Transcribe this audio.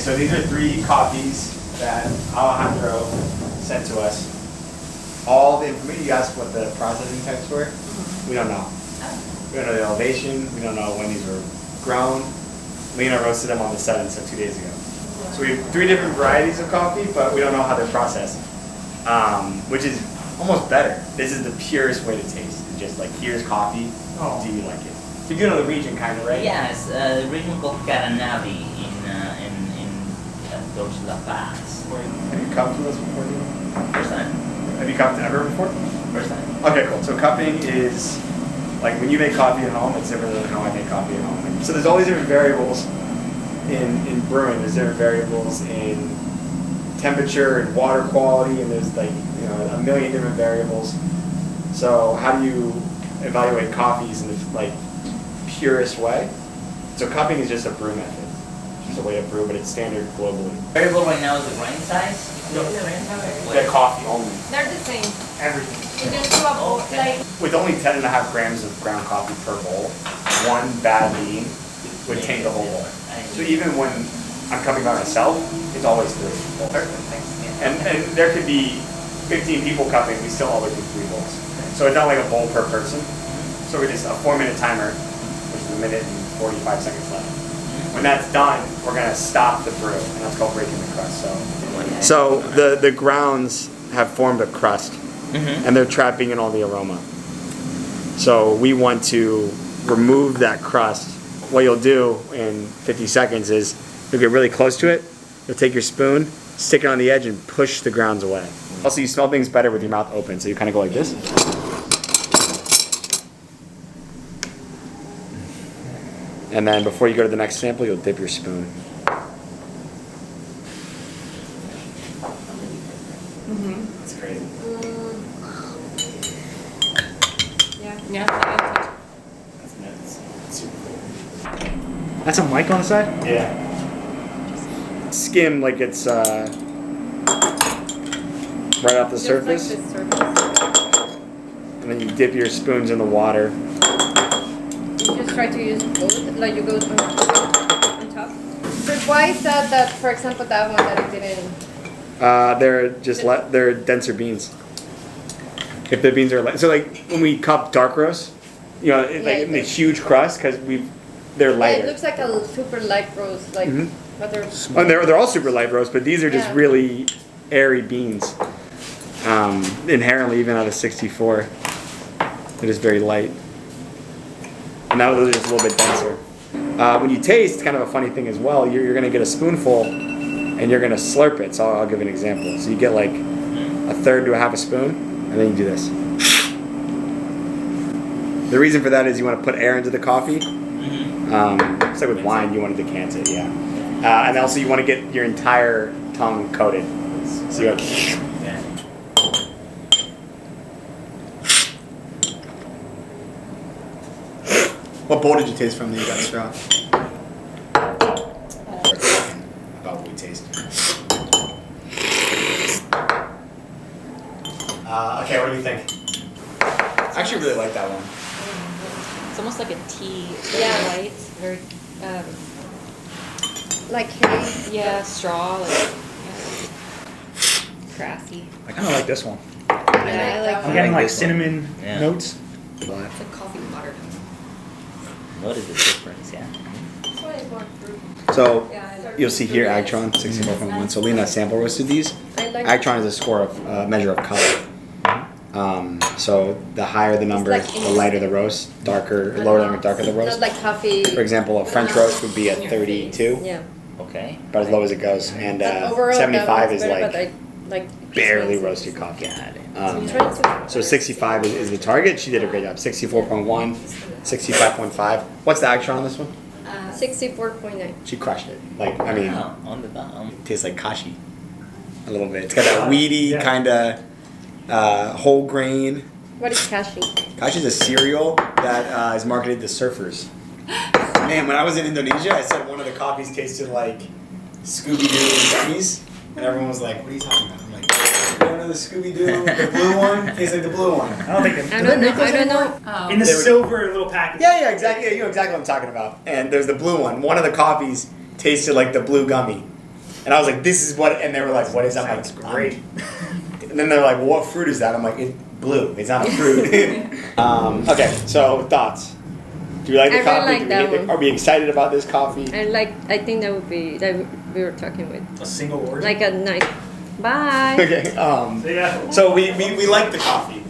So these are 3 copies that Alejandro sent to us. All the information, you asked what the processing types were? We don't know. We don't know the elevation, we don't know when these were grown. Lena roasted them on the 7th, so 2 days ago. So we have 3 different varieties of coffee, but we don't know how they're processed. Which is almost better. This is the purest way to taste. It's just like, here's coffee, do you like it? You do know the region kind of, right? Yes, the region called Caranavi in towards La Paz. Have you come to this before? First time. Have you come to ever before? First time. Okay, cool. So cupping is like when you make coffee at home, it's different than how I make coffee at home. So there's all these different variables in brewing. There's different variables in temperature and water quality, and there's like, you know, a million different variables. So how do you evaluate coffees in the like purest way? So cupping is just a brew method. It's just a way to brew, but it's standard globally. Variable right now is the grain size. Yeah, coffee only. They're the same. Everything. You just do a bowl, like With only 10.5 grams of ground coffee per bowl, one bad bean would taint the whole bowl. So even when I'm cupping by myself, it's always 3 bowls. And there could be 15 people cupping, we still always do 3 bowls. So it's not like a bowl per person. So we just a 4-minute timer, which is 1 minute and 45 seconds left. When that's done, we're gonna stop the brew, and that's called breaking the crust. So the grounds have formed a crust, and they're trapping in all the aroma. So we want to remove that crust. What you'll do in 50 seconds is you'll get really close to it. You'll take your spoon, stick it on the edge, and push the grounds away. Also, you smell things better with your mouth open, so you kind of go like this. And then before you go to the next sample, you'll dip your spoon. That's crazy. yeah. That's nuts. Super cool. That's a mic on the side? Yeah. Skim like it's right off the surface. Just like the surface. And then you dip your spoons in the water. You just try to use both, like you go on top. But why is that for example that one that it didn't? They're denser beans. If the beans are light, so like when we cup dark roast, you know, in the huge crust because they're lighter. Yeah, it looks like a super light roast, like but they're Oh, and they're all super light roast, but these are just really airy beans. Inherently, even out of 64, they're just very light. And now those are just a little bit denser. When you taste, kind of a funny thing as well, you're going to get a spoonful and you're going to slurp it. So I'll give an example. So you get like 1/3 to a 1/2 spoon, and then you do this. The reason for that is you want to put air into the coffee. It's like with wine, you want to decant it, yeah. And also you want to get your entire tongue coated. So you go. What bowl did you taste from that you got straw? About what we taste. Okay, what do you think? I actually really like that one. It's almost like a tea. White, very like hay. yeah, straw, like grassy. I kind of like this one. Yeah, I like I'm getting like this one. cinnamon notes. It's like coffee water. What is the difference? Yeah. This one is more fruit. So Yeah, you'll see here Agtron 64.1. So Lena sample roasted these. I like Agtron is a score of measure of color. So the higher the number, like the lighter the roast, darker, lower the number, darker the roast. Not like coffee. For example, a French roast would be at 32, Yeah. Okay. about as low as it goes, and Overall, 75 that is one's better, like but I like barely smells. roasted coffee. Got it. I'm trying to. So 65 is the target. She did a great job. 64.1, 65.5. What's the Agtron on this one? 64.9. She crushed it. Like, I mean, Wow, on the bottom. it tastes like kashi a little bit. It's got that weedy kind of whole grain. What is cashew? Kashi is a cereal that is marketed to surfers. Man, when I was in Indonesia, I said one of the coffees tasted like Scooby-Doo gummies, and everyone was like, "What are you talking about?" I'm like, "You don't know the Scooby-Doo, the blue one? Tastes like the blue one." I don't think I don't know. in the silver little package. Yeah, exactly. Yeah, you know exactly what I'm talking about. And there's the blue one. One of the coffees tasted like the blue gummy. And I was like, this is what, and they were like, what is that? I'm Sounds like, great. And then they're like, well, what fruit is that? I'm like, it's blue. It's not a fruit. Okay, so thoughts. Do you like the I really coffee? like that one. Are we excited about this coffee? I think that would be that we were talking with A single origin. like a nice. Bye. Okay. So yeah. So we like the coffee.